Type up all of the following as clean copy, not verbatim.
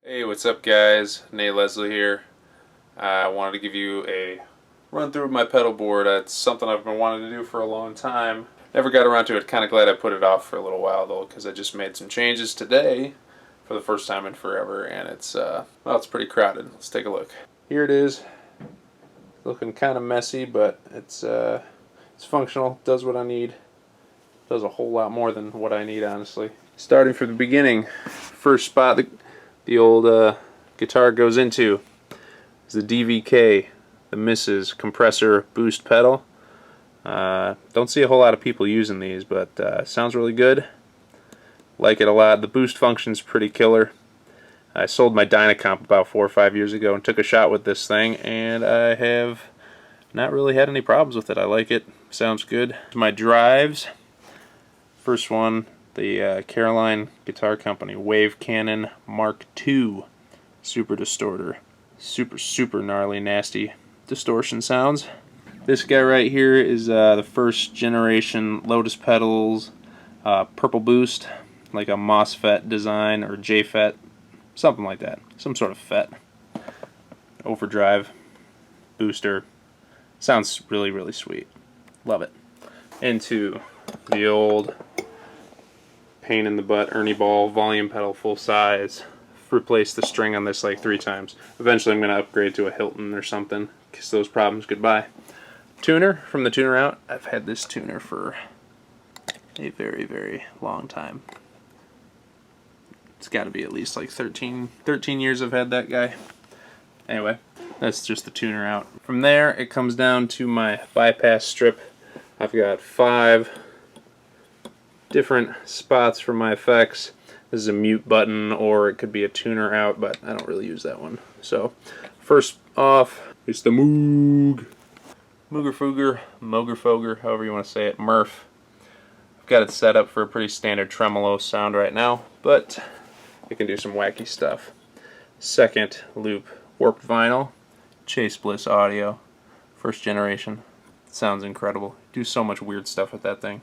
Hey, what's up guys? Nate Leslie here. I wanted to give you a run through of my pedal board. It's something I've been wanting to do for a long time. Never got around to it. Kind of glad I put it off for a little while though, because I just made some changes today for the first time in forever, and it's pretty crowded. Let's take a look. Here it is. Looking kind of messy, but it's functional. Does what I need. Does a whole lot more than what I need, honestly. Starting from the beginning, first spot the old guitar goes into is the DVK, the Mrs. Compressor Boost Pedal. Don't see a whole lot of people using these, but sounds really good. Like it a lot. The boost function's pretty killer. I sold my Dynacomp about 4 or 5 years ago and took a shot with this thing, and I have not really had any problems with it. I like it. Sounds good. My drives. First one, the Caroline Guitar Company Wave Cannon Mark II Super Distorter. Super gnarly, nasty distortion sounds. This guy right here is the first generation Lotus Pedals Purple Boost, like a MOSFET design or JFET, something like that. Some sort of FET. Overdrive booster. Sounds really sweet. Love it. Into the old pain in the butt Ernie Ball volume pedal full size. Replaced the string on this like 3 times. Eventually I'm going to upgrade to a Hilton or something. Kiss those problems goodbye. Tuner from the tuner out. I've had this tuner for a very long time. It's got to be at least like 13 years I've had that guy. Anyway, that's just the tuner out. From there it comes down to my bypass strip. I've got 5 different spots for my effects. This is a mute button, or it could be a tuner out, but I don't really use that one. So first off, it's the Moog. Mooger, however you want to say it, Murph. I've got it set up for a pretty standard tremolo sound right now, but it can do some wacky stuff. Second loop, warped vinyl, Chase Bliss audio, first generation. It sounds incredible. Do so much weird stuff with that thing.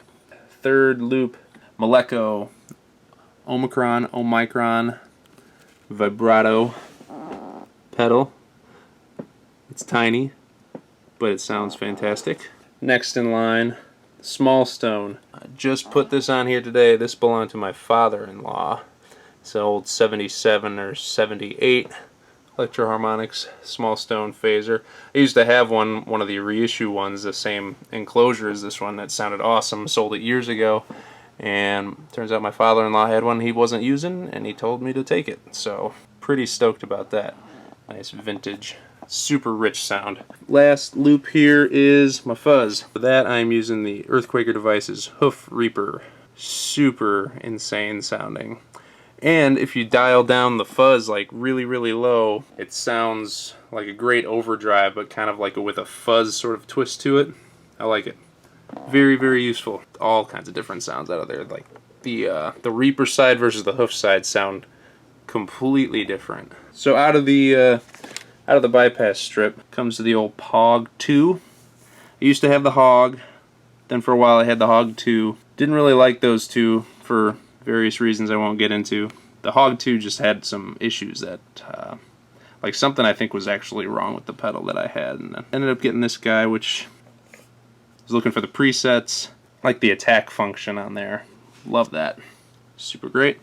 Third loop, Maleco Omicron vibrato pedal. It's tiny, but it sounds fantastic. Next in line, Small Stone. I just put this on here today. This belonged to my father-in-law. It's an old 77 or 78 Electro-Harmonix Small Stone phaser. I used to have one of the reissue ones, the same enclosure as this one, that sounded awesome. Sold it years ago, and turns out my father-in-law had one he wasn't using, and he told me to take it. So pretty stoked about that. Nice vintage, super rich sound. Last loop here is my fuzz. For that I'm using the Earthquaker Devices Hoof Reaper. Super insane sounding. And if you dial down the fuzz like really low, it sounds like a great overdrive, but kind of like with a fuzz sort of twist to it. I like it. Very useful. All kinds of different sounds out of there. Like the Reaper side versus the hoof side sound completely different. So out of the bypass strip comes the old Pog 2. I used to have the Hog. Then for a while I had the Hog 2. Didn't really like those two for various reasons I won't get into. The Hog 2 just had some issues that, like something I think was actually wrong with the pedal that I had, and I ended up getting this guy, which was looking for the presets, like the attack function on there. Love that. Super great.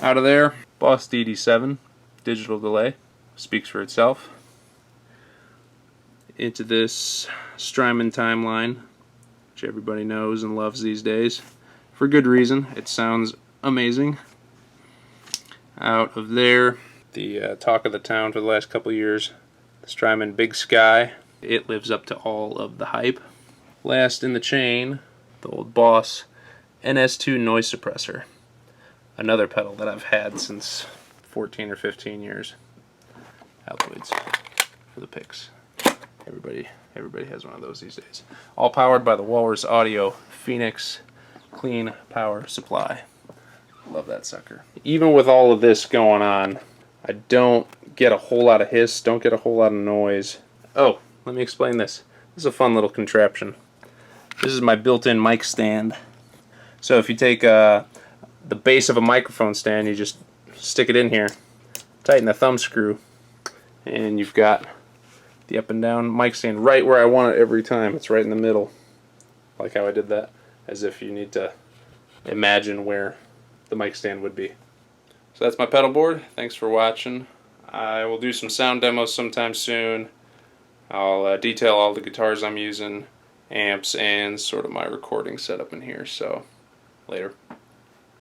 Out of there, Boss DD7 digital delay, speaks for itself. Into this Strymon Timeline, which everybody knows and loves these days, for good reason. It sounds amazing. Out of there, the talk of the town for the last couple years, the Strymon Big Sky. It lives up to all of the hype. Last in the chain, the old Boss NS2 Noise Suppressor. Another pedal that I've had since 14 or 15 years. Altoids for the picks. Everybody has one of those these days. All powered by the Walrus Audio Phoenix Clean Power Supply. Love that sucker. Even with all of this going on, I don't get a whole lot of hiss, don't get a whole lot of noise. Oh, let me explain this. This is a fun little contraption. This is my built-in mic stand. So if you take the base of a microphone stand, you just stick it in here, tighten the thumb screw, and you've got the up and down mic stand right where I want it every time. It's right in the middle, like how I did that, as if you need to imagine where the mic stand would be. So that's my pedal board. Thanks for watching. I will do some sound demos sometime soon. I'll detail all the guitars I'm using, amps, and sort of my recording setup in here. So later.